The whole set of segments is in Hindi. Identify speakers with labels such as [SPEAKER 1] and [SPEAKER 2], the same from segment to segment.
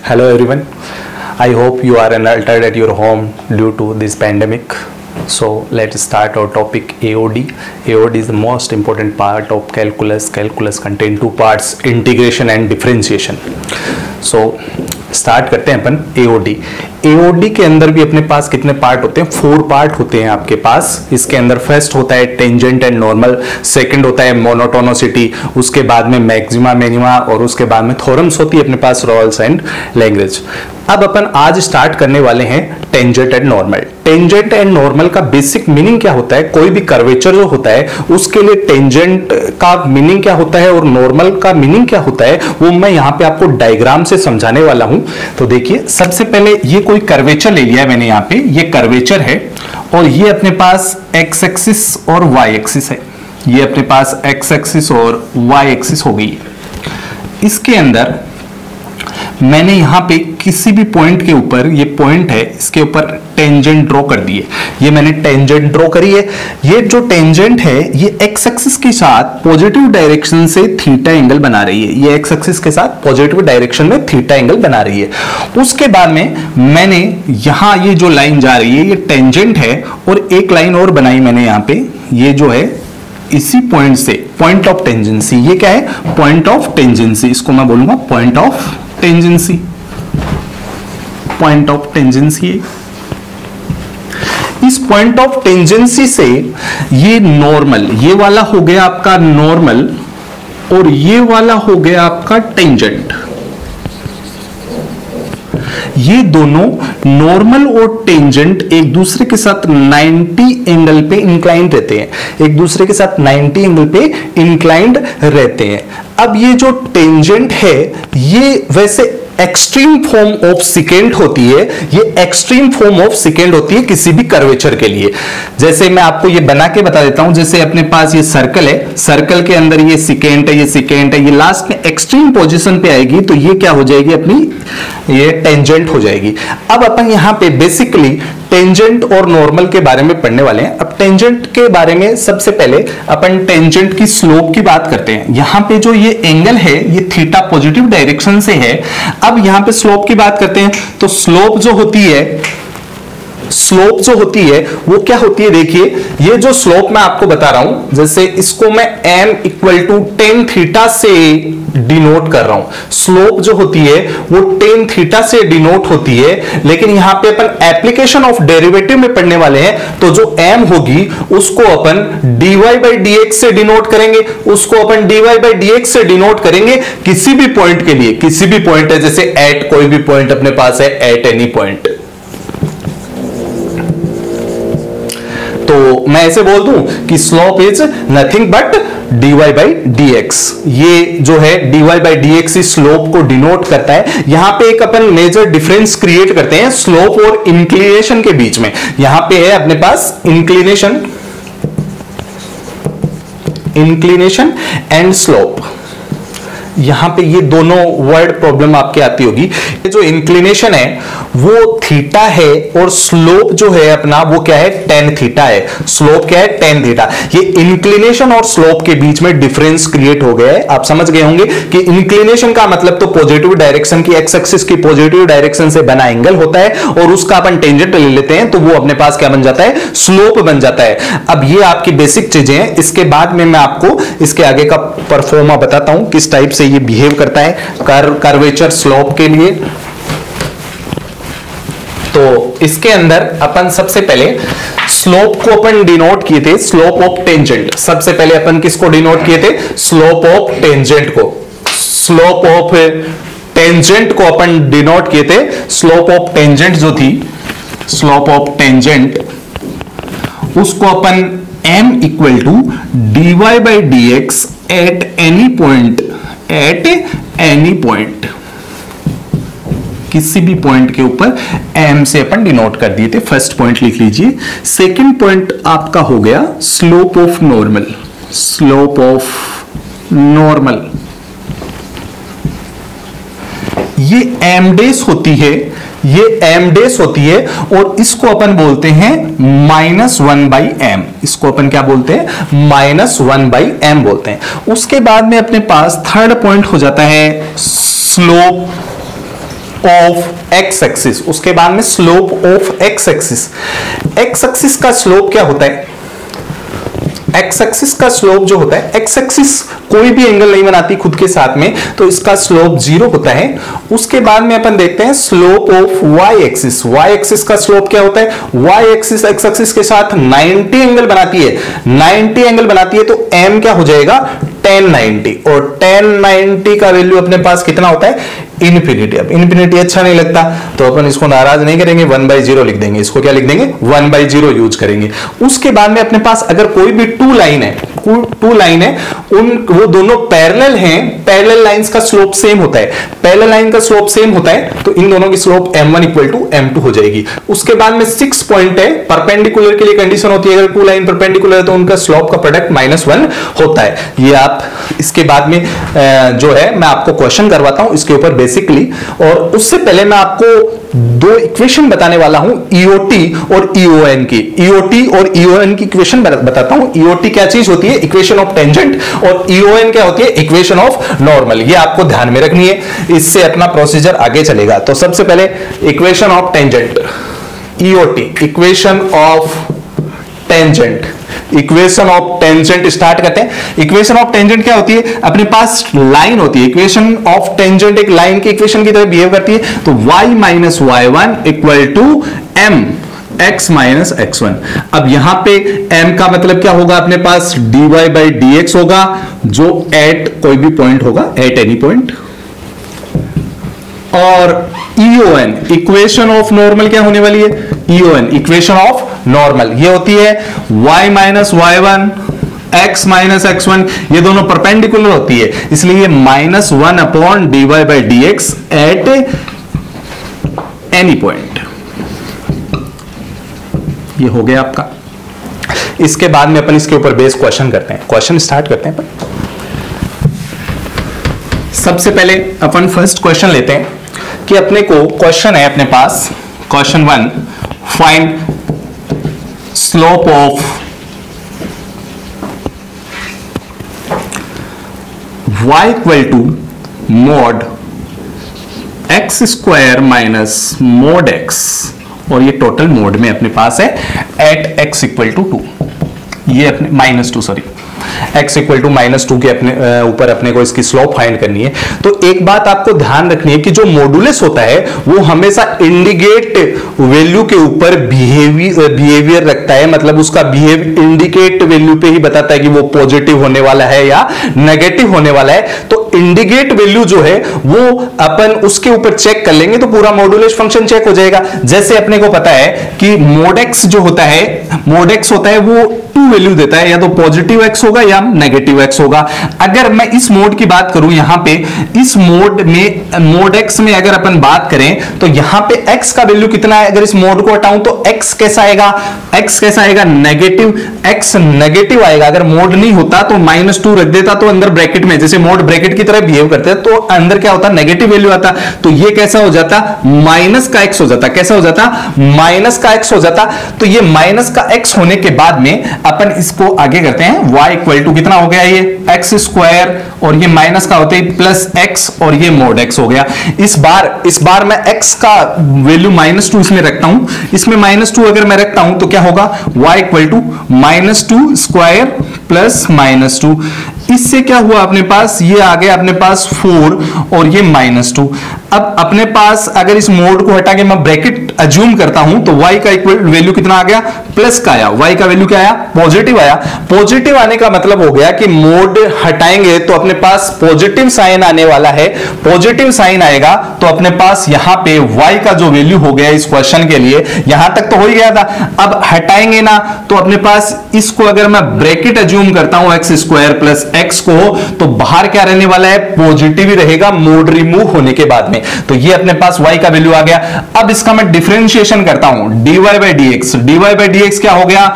[SPEAKER 1] Hello everyone. I hope you are unaltered at your home due to this pandemic. So let's start our topic AOD. AOD is the most important part of calculus. Calculus contain two parts, integration and differentiation. So start करते हैं अपन AOD. AOD के अंदर भी अपने पास कितने पार्ट होते हैं? 4 पार्ट होते हैं आपके पास. इसके अंदर फर्स्ट होता है टेंजेंट एंड नॉर्मल, सेकंड होता है मोनोटोनिसिटी, उसके बाद में मैक्सिमा मिनिमा और उसके बाद में थ्योरम्स होती है अपने पास रॉल्स एंड लैग्रेंज. अब अपन आज स्टार्ट करने वाले हैं tangent and normal. Tangent and normal का बेसिक मीनिंग क्या होता है, कोई भी कर्वेचर जो होता है उसके लिए टेंजेंट का मीनिंग क्या होता है और नॉर्मल का मीनिंग क्या होता है, वो मैं यहाँ पे आपको डायग्राम से समझाने वाला हूं. तो देखिए, सबसे पहले ये कोई कर्वेचर ले लिया है मैंने. यहाँ पे ये कर्वेचर है और ये अपने पास एक्स एक्सिस और वाई एक्सिस है. ये अपने पास एक्स एक्सिस और वाई एक्सिस हो गई. इसके अंदर मैंने यहां पे किसी भी पॉइंट के ऊपर, ये पॉइंट है, इसके ऊपर टेंजेंट ड्रॉ कर दी है. ये मैंने टेंजेंट ड्रॉ करी है. ये जो टेंजेंट है ये एक्स एक्सिस के साथ पॉजिटिव डायरेक्शन से थीटा एंगल बना रही है. ये एक्स एक्सिस के साथ पॉजिटिव डायरेक्शन में थीटा एंगल बना रही है. उसके बाद में मैंने यहां ये जो लाइन जा रही है ये टेंजेंट है और एक लाइन और बनाई मैंने यहां पे. ये जो है इसी पॉइंट से पॉइंट ऑफ टेंजेंसी, ये क्या है? Point of tangency. इसको मैं बोलूंगा point of tangency. Point of tangency. इस पॉइंट ऑफ टेंजेंसी से ये नॉर्मल, ये वाला हो गया आपका नॉर्मल और ये वाला हो गया आपका टेंजेंट. ये दोनों नॉर्मल और टेंजेंट एक दूसरे के साथ 90 एंगल पे इंक्लाइंड रहते हैं. एक दूसरे के साथ 90 एंगल पे इंक्लाइंड रहते हैं. अब ये जो टेंजेंट है ये वैसे एक्सट्रीम फॉर्म ऑफ सिकेंट होती है. ये एक्सट्रीम फॉर्म ऑफ सिकेंट होती है किसी भी कर्वेचर के लिए. जैसे मैं आपको ये बना के बता देता हूं. जैसे अपने पास ये सर्कल है, सर्कल के अंदर ये सिकेंट है, ये सिकेंट है, ये लास्ट में एक्सट्रीम पोजीशन पे आएगी तो ये क्या हो जाएगी? अपनी ये टेंजेंट हो जाएगी. अब अपन यहां पे बेसिकली टेंजेंट और नॉर्मल के बारे में पढ़ने वाले हैं. अब टेंजेंट के बारे में सबसे पहले अपन टेंजेंट की स्लोप की बात करते हैं. यहां पे जो ये एंगल है ये थीटा पॉजिटिव डायरेक्शन से है. अब यहां पे स्लोप की बात करते हैं तो स्लोप जो होती है, स्लोप जो होती है वो क्या होती है? देखिए, ये जो स्लोप मैं आपको बता रहा हूं, जैसे इसको मैं m equal to ten theta से डिनोट कर रहा हूं. स्लोप जो होती है वो टेन थीटा से डिनोट होती है. लेकिन यहां पे अपन एप्लीकेशन ऑफ डेरिवेटिव में पढ़ने वाले हैं तो जो m होगी उसको अपन dy बाई dx से डिनोट करेंगे. उसको अपन dy बाई dx से डिनोट करेंगे किसी भी पॉइंट के लिए. किसी भी पॉइंट है, जैसे एट कोई भी पॉइंट अपने पास है, एट एनी पॉइंट. तो मैं ऐसे बोल दूं कि slope is nothing but dy by dx. ये जो है dy बाई dx इस स्लोप को डिनोट करता है. यहां पे एक अपन मेजर डिफरेंस क्रिएट करते हैं स्लोप और इंक्लिनेशन के बीच में. यहां पे है अपने पास इंक्लिनेशन, इंक्लिनेशन एंड स्लोप. यहां पे ये दोनों वर्ड प्रॉब्लम आपके आती होगी. ये जो इंक्लिनेशन है वो थीटा है और स्लोप जो है अपना वो क्या है? टेन थीटा है. स्लोप क्या है? Tan theta. ये इंक्लिनेशन और स्लोप के बीच में डिफरेंस क्रिएट हो गया है. आप समझ गए होंगे कि इंक्लिनेशन का मतलब तो पॉजिटिव डायरेक्शन की, एक्स एक्सिस की पॉजिटिव डायरेक्शन से बना एंगल होता है और उसका अपन टेंजेंट ले लेते हैं तो वो अपने पास क्या बन जाता है? स्लोप बन जाता है. अब ये आपकी बेसिक चीजें हैं. इसके बाद में मैं आपको इसके आगे का परफॉर्मा बताता हूं किस टाइप से ये बिहेव करता है कर्वेचर स्लोप के लिए. तो इसके अंदर अपन सबसे पहले स्लोप को अपन डिनोट किए थे स्लोप ऑफ टेंजेंट. सबसे पहले अपन किसको डिनोट किए थे? स्लोप ऑफ टेंजेंट को. स्लोप ऑफ टेंजेंट को अपन डिनोट किए थे. स्लोप ऑफ टेंजेंट जो थी, स्लोप ऑफ टेंजेंट, उसको अपन m equal to dy by dx at any point, at any point, किसी भी पॉइंट के ऊपर m से अपन डिनोट कर दिए थे. फर्स्ट पॉइंट लिख लीजिए. सेकंड पॉइंट आपका हो गया slope of normal. Slope of normal ये m डेस होती है, ये m डेस होती है और इसको अपन बोलते हैं -1/m. इसको अपन क्या बोलते हैं? -1/m बोलते हैं. उसके बाद में अपने पास थर्ड पॉइंट हो जाता है स्लोप ऑफ एक्स एक्सिस, उसके बाद में slope of x axis. X axis का स्लोप क्या होता है? एक्स एक्सिस का स्लोप जो होता है, एक्स एक्सिस कोई भी एंगल नहीं बनाती खुद के साथ में, तो इसका स्लोप 0 होता है। उसके बाद में अपन देखते हैं slope of y axis. Y axis का स्लोप क्या होता है? वाई एक्सिस एक्स एक्सिस के साथ 90 एंगल बनाती है, 90 एंगल बनाती है, तो m क्या हो जाएगा? tan 90, और tan 90 का वैल्यू अपने पास कितना होता है? इन्फिनिटी। अब इन्फिनिटी अच्छा नहीं लगता तो अपन इसको नाराज नहीं करेंगे, 1/0 लिख देंगे। इसको क्या लिख देंगे? 1/0 यूज करेंगे। उसके बाद में अपने पास अगर कोई भी टू लाइन है, वो दोनों पैरेलल हैं, पैरेलल लाइंस का स्लोप सेम होता है, पैरेलल लाइन का स्लोप सेम होता है, तो इन दोनों की स्लोप m1 = m2 हो जाएगी। उसके बाद में 6 पॉइंट है, परपेंडिकुलर के लिए कंडीशन होती है, अगर टू लाइन परपेंडिकुलर है तो उनका स्लोप का प्रोडक्ट -1 होता है। ये आप इसके बाद में जो है मैं आपको क्वेश्चन करवाता हूं इसके ऊपर बेसिकली, और उससे पहले मैं आपको दो इक्वेशन बताने वाला हूं, ईओटी और ईओएन की। ईओटी और ईओएन की इक्वेशन बताता हूं। ईओटी क्या चीज होती है? इक्वेशन ऑफ टेंजेंट, और ईओएन क्या होती है? Equation of normal. ये आपको ध्यान में रखनी है, इससे अपना प्रोसीजर आगे चलेगा। तो सबसे पहले equation of tangent, EOT, equation of tangent, equation of tangent start करते हैं। इक्वेशन ऑफ टेंजेंट क्या होती है? अपने पास लाइन होती है, इक्वेशन ऑफ टेंजेंट एक लाइन की इक्वेशन की तरह बिहेव करती है। तो y - y1 = m x - x1। अब यहां पे m का मतलब क्या होगा? अपने पास dy/dx होगा, जो एट कोई भी पॉइंट होगा, एट एनी पॉइंट। और EON, इक्वेशन ऑफ नॉर्मल क्या होने वाली है? EON, इक्वेशन ऑफ नॉर्मल, ये होती है y - y1 x - x1, ये दोनों परपेंडिकुलर होती है, इसलिए ये -1/dy/dx एट एनी पॉइंट। ये हो गया आपका। इसके बाद में अपन इसके ऊपर बेस क्वेश्चन करते हैं, क्वेश्चन स्टार्ट करते हैं अपन। सबसे पहले अपन फर्स्ट क्वेश्चन लेते हैं कि अपने को क्वेश्चन है अपने पास, question 1, find slope of y = mod x² - mod x, और ये टोटल मोड में अपने पास है एट x = 2, ये अपने -2 सॉरी x = -2 के अपने ऊपर अपने को इसकी स्लोप फाइंड करनी है। तो एक बात आपको ध्यान रखनी है कि जो मॉडुलस होता है वो हमेशा इंडिकेट वैल्यू के ऊपर बिहेवियर रखता है, मतलब उसका बिहेव इंडिकेट वैल्यू पे ही बताता है कि वो पॉजिटिव होने वाला है या नेगेटिव होने वाला है। तो इंडिकेट वैल्यू जो है वो अपन उसके ऊपर चेक कर लेंगे तो पूरा मॉडुलस फंक्शन चेक हो जाएगा। जैसे अपने को पता है कि mod x जो होता है, mod x होता है वो 2 वैल्यू देता है, या तो पॉजिटिव x होगा या नेगेटिव x होगा। अगर मैं इस मोड की बात करूं, यहां पे इस मोड में mod x में अगर अपन बात करें तो यहां पे x का वैल्यू कितना है? अगर इस मोड को हटाऊं तो x कैसा आएगा? x कैसा आएगा? नेगेटिव, x नेगेटिव आएगा। अगर मोड नहीं होता तो -2 रख देता, तो अंदर ब्रैकेट में जैसे मोड ब्रैकेट की तरह बिहेव करते हैं, तो अंदर क्या होता? नेगेटिव वैल्यू आता, तो ये कैसा हो जाता? माइनस का x हो जाता। कैसा हो जाता? माइनस का x हो जाता। तो ये माइनस का x होने के बाद में अपन इसको आगे करते हैं, y = कितना हो गया? ये x², और ये माइनस का होते ही +x, और ये mod x हो गया। इस बार मैं x का वैल्यू -2 इसमें रखता हूं, इसमें -2 अगर मैं रखता हूं तो क्या होगा? y = -2² + -2। इससे क्या हुआ अपने पास? ये आ गया अपने पास 4 और ये -2। अब अपने पास अगर इस मोड को हटा के मैं ब्रैकेट अज्यूम करता हूं तो y का वैल्यू कितना आ गया? प्लस का आया। y का वैल्यू क्या आया? पॉजिटिव आया। पॉजिटिव आने का मतलब हो गया कि मोड हटाएंगे तो अपने पास पॉजिटिव साइन आने वाला है। पॉजिटिव साइन आएगा तो अपने पास यहां पे y का जो वैल्यू हो गया इस क्वेश्चन के लिए, यहां तक तो हो ही गया था। अब हटाएंगे ना तो अपने पास इसको अगर मैं ब्रैकेट अज्यूम करता हूं x² + x को, तो बाहर क्या रहने वाला है? पॉजिटिव ही रहेगा मोड रिमूव होने के बाद में। तो ये अपने पास y का वैल्यू आ गया। अब इसका मैं डिफरेंशिएशन करता हूं, dy/dx। dy/dx क्या हो गया?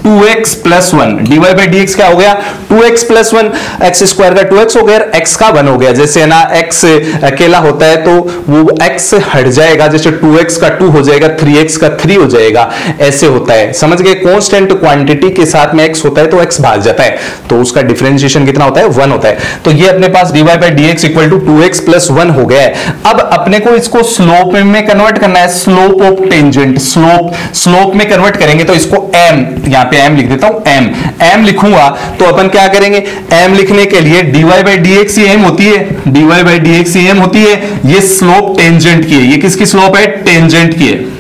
[SPEAKER 1] 2x plus 1, dy by dx क्या हो गया 2x प्लस 1, एक्स स्क्वायर का 2x हो गया, x का 1 हो गया। जैसे ना x अकेला होता है तो वो x हट जाएगा, जैसे 2x का 2 हो जाएगा, 3x का 3 हो जाएगा, ऐसे होता है, समझ गए। कांस्टेंट क्वांटिटी के साथ में x होता है तो x भाग जाता है, तो उसका डिफरेंशिएशन कितना होता है 1 होता है। तो ये अपने पास dy by dx equal to 2x plus 1 हो गया है। अब अपने को इसको स्लोप में कन्वर्ट करना है, स्लोप ऑफ टेंजेंट, स्लोप में कन्वर्ट करेंगे तो इसको m, यहां पे m लिख देता हूं, m लिखूंगा तो अपन क्या करेंगे, m लिखने के लिए dy by dx he m होती है, dy by dx he m होती है, ये स्लोप टेंजेंट की है, ये किसकी स्लोप है टेंजेंट की है।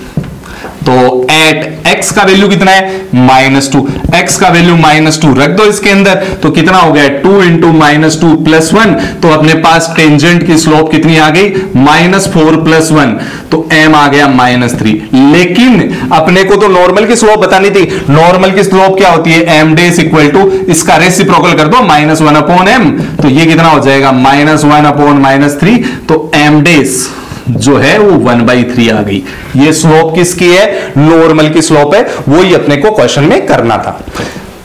[SPEAKER 1] तो एट x का वैल्यू कितना है -2, x का वैल्यू -2 रख दो इसके अंदर, तो कितना हो गया 2 इंटू -2 प्लस 1, तो अपने पास टेंजेंट की स्लोप कितनी आ गई -4 प्लस 1, तो m आ गया -3। लेकिन अपने को तो नॉर्मल की स्लोप बतानी थी, नॉर्मल की स्लोप क्या होती है m डेस इक्वल टू, इसका रेसिप्रोकल कर दो -1 अपॉन m, तो ये कितना हो जाएगा -1 अपॉन -3, तो m डेस जो है वो 1/3 आ गई। ये स्लोप किसकी है, नॉर्मल की स्लोप है, वो ही अपने को क्वेश्चन में करना था।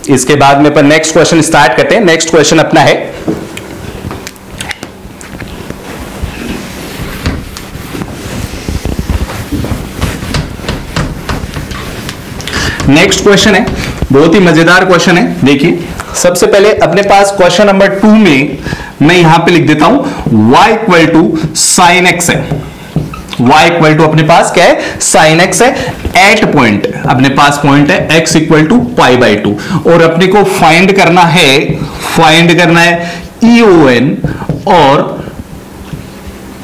[SPEAKER 1] इसके बाद में अपन नेक्स्ट क्वेश्चन स्टार्ट करते हैं। नेक्स्ट क्वेश्चन अपना है नेक्स्ट क्वेश्चन है, बहुत ही मजेदार क्वेश्चन है। देखिए सबसे पहले अपने पास क्वेश्चन नंबर 2 में मैं यहां पे लिख देता हूं y equal to sine x है, y इक्वल टू अपने पास क्या है साइन x है, एट पॉइंट अपने पास पॉइंट है x इक्वल टू π/2, और अपने को फाइंड करना है EON और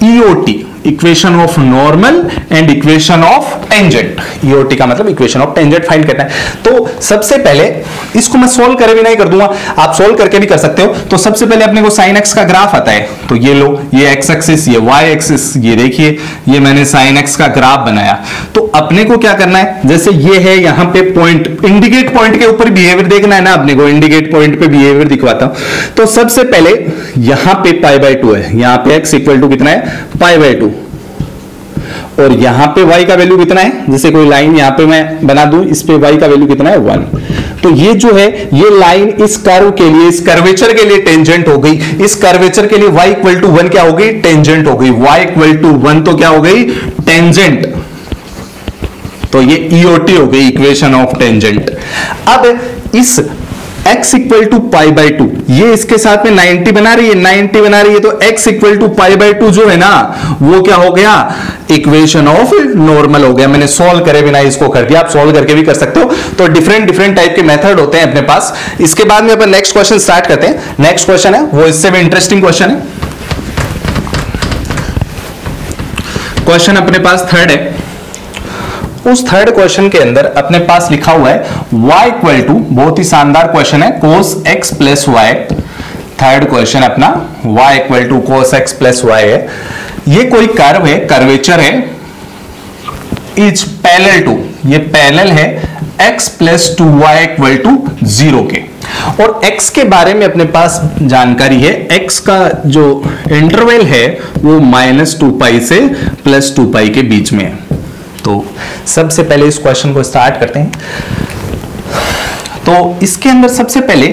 [SPEAKER 1] EOT, equation of normal and equation of tangent. EOT का मतलब इक्वेशन ऑफ टेंजेंट फाइंड करना है। तो सबसे पहले इसको मैं सोल्व करे भी नहीं कर दूंगा, आप सोल्व करके भी कर सकते हो। तो सबसे पहले अपने को साइन x का ग्राफ आता है, तो ये लो, ये x एक्सिस, ये y एक्सिस, ये देखिए ये मैंने साइन x का ग्राफ बनाया। तो अपने को क्या करना है, जैसे ये है यहाँ पे पॉइंट, इंडिकेट पॉइंट के ऊपर बिहेवियर देखना है ना अपने को, इंडिकेट पॉइंट पे बिहेवियर दिखवाता हूं। तो सबसे पहले यहां पे π/2 है, यहां पे x इक्वल टू कितना है π/2, और यहां पे y का वैल्यू कितना है, जैसे कोई लाइन यहां पे मैं बना दूं, इस पे y का वैल्यू कितना है 1। तो ये जो है ये लाइन इस कर्व के लिए, इस कर्वेचर के लिए टेंजेंट हो गई, इस कर्वेचर के लिए y इक्वल टू 1 क्या हो गई टेंजेंट हो गई, y इक्वल टू 1 तो क्या हो गई टेंजेंट, तो ये EOT हो गई इक्वेशन ऑफ टेंजेंट। अब इस x इक्वल टू π/2, ये इसके साथ में 90 बना रही है, 90 बना रही है, तो x इक्वल टू π/2 जो है ना वो क्या हो गया इक्वेशन ऑफ नॉर्मल हो गया। मैंने सॉल्व करे बिना इसको कर दिया, आप सॉल्व करके भी कर सकते हो। तो डिफरेंट टाइप के मेथड होते हैं अपने पास। इसके बाद में अपन नेक्स्ट क्वेश्चन स्टार्ट करते हैं। नेक्स्ट क्वेश्चन है वो इससे भी इंटरेस्टिंग क्वेश्चन है। क्वेश्चन अपने पास थर्ड है। उस थर्ड क्वेश्चन के अंदर अपने पास लिखा हुआ है y इक्वल टू, बहुत ही शानदार क्वेश्चन है, cos x plus y. Third question अपना y equal to cos x plus y है। ये कोई कर्व है, कर्वेचर है, इज पैरेलल टू, ये पैरेलल है x plus 2y equal to 0 के, और x के बारे में अपने पास जानकारी है, x का जो इंटरवल है वो -2π से +2π के बीच में है। तो सबसे पहले इस क्वेश्चन को स्टार्ट करते हैं। तो इसके अंदर सबसे पहले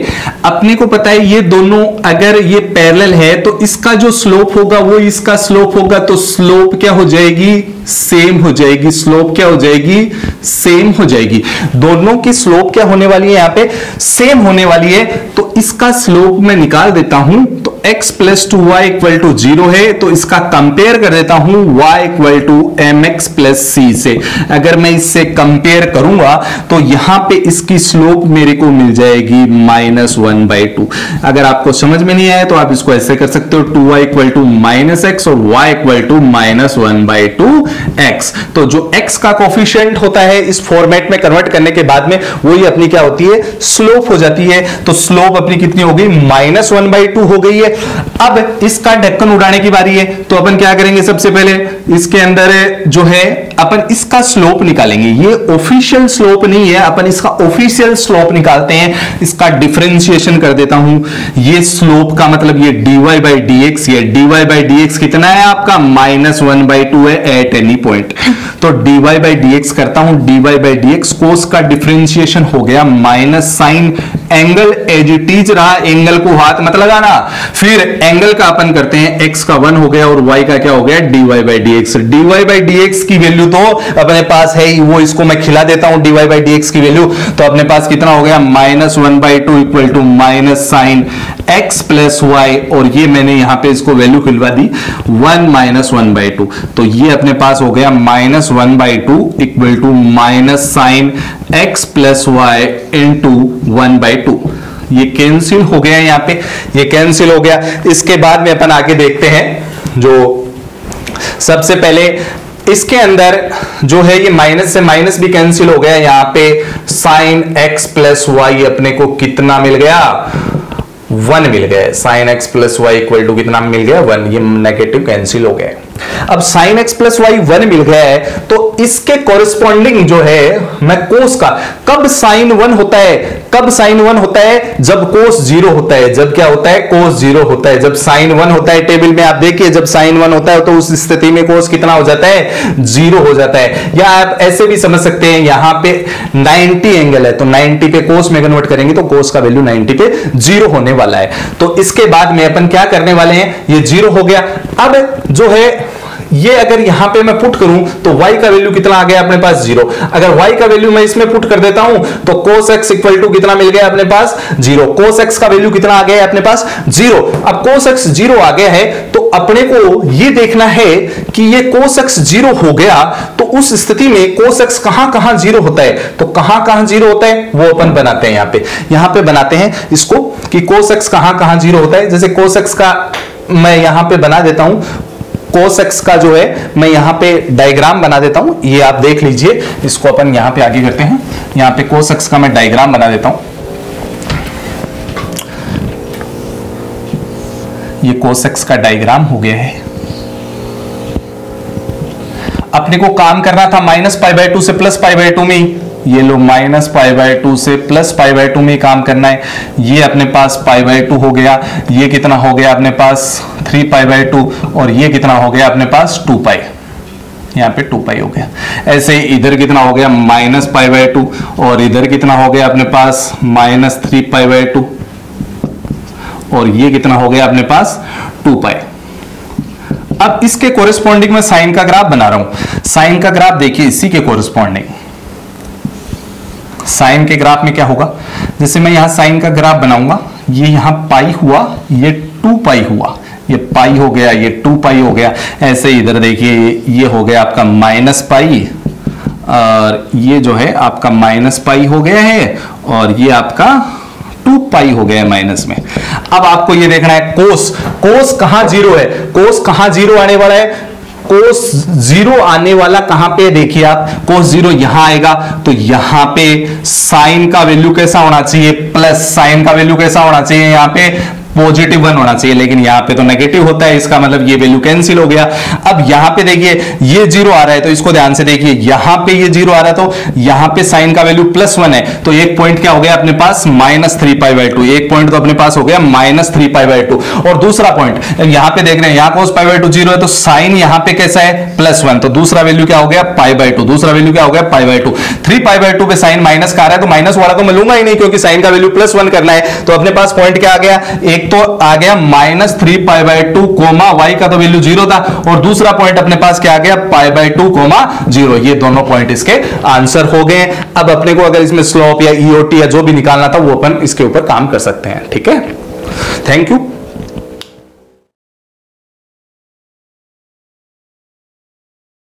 [SPEAKER 1] अपने को पता है ये दोनों अगर ये पैरेलल है तो इसका जो स्लोप होगा वो इसका स्लोप होगा, तो स्लोप क्या हो जाएगी सेम हो जाएगी, स्लोप क्या हो जाएगी सेम हो जाएगी। दोनों की स्लोप क्या होने वाली है यहाँ पे सेम होने वाली है, तो इसका स्लोप मैं निकाल देता हूं, तो x plus 2y equal to 0 है, तो इसका कंपेयर कर देता हूं y equal to mx plus c से। अगर मैं इससे कंपेयर करूंगा तो यहां पे इसकी स्लोप मेरे को मिल जाएगी -1/2। अगर आपको समझ में नहीं आया तो आप इसको ऐसे कर सकते हो, 2y इक्वल टू -x और y इक्वल टू -1/2x। तो जो x का कोफिशिएंट होता है इस फॉर्मेट में कन्वर्ट करने के बाद में वही अपनी क्या होती है स्लोप हो जाती है। तो स्लोप अपनी कितनी हो गई -1/2 हो गई है, अब इसका ढक्कन उड़ाने की बारी है, तो अपन क्या करेंगे, सबसे पहले इसके अंदर जो है अपन इसका स्लोप निकालेंगे। ये ऑफिशियल स्लोप नहीं है, अपन इसका ऑफिशियल स्लोप निकालते हैं। इसका डिफरेंशिएशन कर देता हूं। ये स्लोप का मतलब ये dy बाई डी एक्स, ये dy बाई डी एक्स कितना है आपका -1/2 है एट एनी पॉइंट। तो dy बाई डी एक्स करता हूं, dy by d x, cos का डिफरेंशिएशन हो गया minus sine angle as it is रहा, एंगल को हाथ मत लगाना। फिर एंगल का अपन करते हैं, x का 1 हो गया और y का क्या हो गया dy by d x. dy by d x की वैल्यू तो अपने पास है ही, वो इसको मैं खिला देता हूं dy बाई डी एक्स की वैल्यू। तो अपने पास कितना हो गया -1/2 equal to minus sine x plus y, और ये मैंने यहां पे इसको वैल्यू खिलवा दी 1 - 1/2। तो ये अपने पास हो गया -1/2 equal to minus sine x plus y into 1/2। ये कैंसिल हो गया, यहां पे ये कैंसिल हो गया। इसके बाद में अपन आगे देखते हैं, जो सबसे पहले इसके अंदर जो है ये माइनस से माइनस भी कैंसिल हो गया। यहां पे साइन x प्लस वाई अपने को कितना मिल गया 1 मिल गया। Sine x plus y equal to कितना मिल गया 1। ये नेगेटिव कैंसिल हो गया। अब साइन x प्लस वाई 1 मिल गया है, तो इसके कॉरेस्पॉन्डिंग जो है मैं कोस का, कब साइन 1 होता है, कब साइन 1 होता है, जब कोस 0 होता है। जब क्या होता है, कोस 0 होता है। जब साइन 1 होता है, टेबल में आप देखिए, जब साइन 1 होता है तो उस स्थिति में कोस कितना हो जाता है 0 हो जाता है। या आप ऐसे भी समझ सकते हैं, यहां पे 90 एंगल है, तो 90 पे कोस में कन्वर्ट करेंगे तो कोस का वैल्यू 90 पे 0 होने वाला है। तो इसके बाद में अपन क्या करने वाले हैं, ये 0 हो गया। अब जो है ये अगर यहां पे मैं पुट करूं तो y का वैल्यू कितना आ गया अपने पास 0। अगर y का वैल्यू मैं इसमें पुट कर देता हूं तो cos x इक्वल टू कितना मिल गया अपने पास 0। cos x का वैल्यू कितना आ गया है अपने पास 0। अब cos x 0 आ गया है, तो अपने को ये देखना है कि ये cos x 0 हो गया, तो उस स्थिति में cos x कहां कहां 0 होता है, तो कहां कहां 0 होता है वो अपन बनाते हैं। यहां पे बनाते हैं इसको कि cos x कहां कहां 0 होता है। जैसे cos x का मैं यहां पे बना देता हूं, cos x का जो है मैं यहां पे डायग्राम बना देता हूं, ये आप देख लीजिए। इसको अपन यहां पे आगे करते हैं, यहां पे cos x का मैं डायग्राम बना देता हूं। ये cos x का डायग्राम हो गया है। अपने को काम करना था -π/2 से +π/2 में, ये लो -π/2 से +π/2 में काम करना है। ये अपने पास π/2 हो गया, ये कितना हो गया अपने पास 3π/2, और ये कितना हो गया अपने पास 2π, यहाँ पे 2π हो गया। ऐसे इधर कितना हो गया -π/2, और इधर कितना हो गया अपने पास -3π/2, और ये कितना हो गया अपने पास 2π। अब इसके कोरिस्पॉन्डिंग में साइन का ग्राफ बना रहा हूं। साइन का ग्राफ देखिए, इसी के कोरिस्पॉन्डिंग साइन के ग्राफ में क्या होगा, जैसे मैं यहां साइन का ग्राफ बनाऊंगा, ये यहां पाई हुआ, ये 2π हुआ, ये पाई हो गया, ये 2π हो गया। ऐसे इधर देखिए, ये हो गया आपका -π, और ये जो है आपका -π हो गया है, और ये आपका 2π हो गया माइनस में। अब आपको ये देखना है कोस कहां 0 है, कोस कहां 0 आने वाला है। कोस 0 आने वाला कहां पे, देखिए आप कोस 0 यहां आएगा, तो यहां पे साइन का वैल्यू कैसा होना चाहिए, प्लस साइन का वैल्यू कैसा होना चाहिए, यहां पे +1 होना चाहिए, लेकिन यहाँ पे तो नेगेटिव होता है, इसका मतलब ये वैल्यू कैंसिल हो गया। अब यहाँ पे देखिए ये 0 आ रहा है, तो इसको ध्यान से देखिए, यहाँ पे ये 0 आ रहा है, तो यहाँ पे साइन का वैल्यू +1 है, तो एक पॉइंट क्या हो गया अपने पास -3π/2, एक पॉइंट तो अपने पास हो गया -3π/2। और दूसरा पॉइंट यहाँ पे देख रहे हैं, यहाँ cos π/2 0 है, तो साइन यहाँ पे कैसा है +1, तो दूसरा वैल्यू क्या हो गया π/2, दूसरा वैल्यू क्या हो गया π/2। 3π/2 पे साइन माइनस का आ रहा है, तो माइनस वाला तो मैं लूंगा ही नहीं, क्योंकि साइन का वैल्यू +1 करना है। तो अपने पास पॉइंट क्या आ गया, एक तो आ गया -3π/2 कोमा y का तो वैल्यू 0 था, और दूसरा पॉइंट अपने पास क्या आ गया π/2 कोमा 0। ये दोनों पॉइंट इसके आंसर हो गए। अब अपने को अगर इसमें स्लोप या ईओटी या जो भी निकालना था वो अपन इसके ऊपर काम कर सकते हैं। ठीक है, थैंक यू।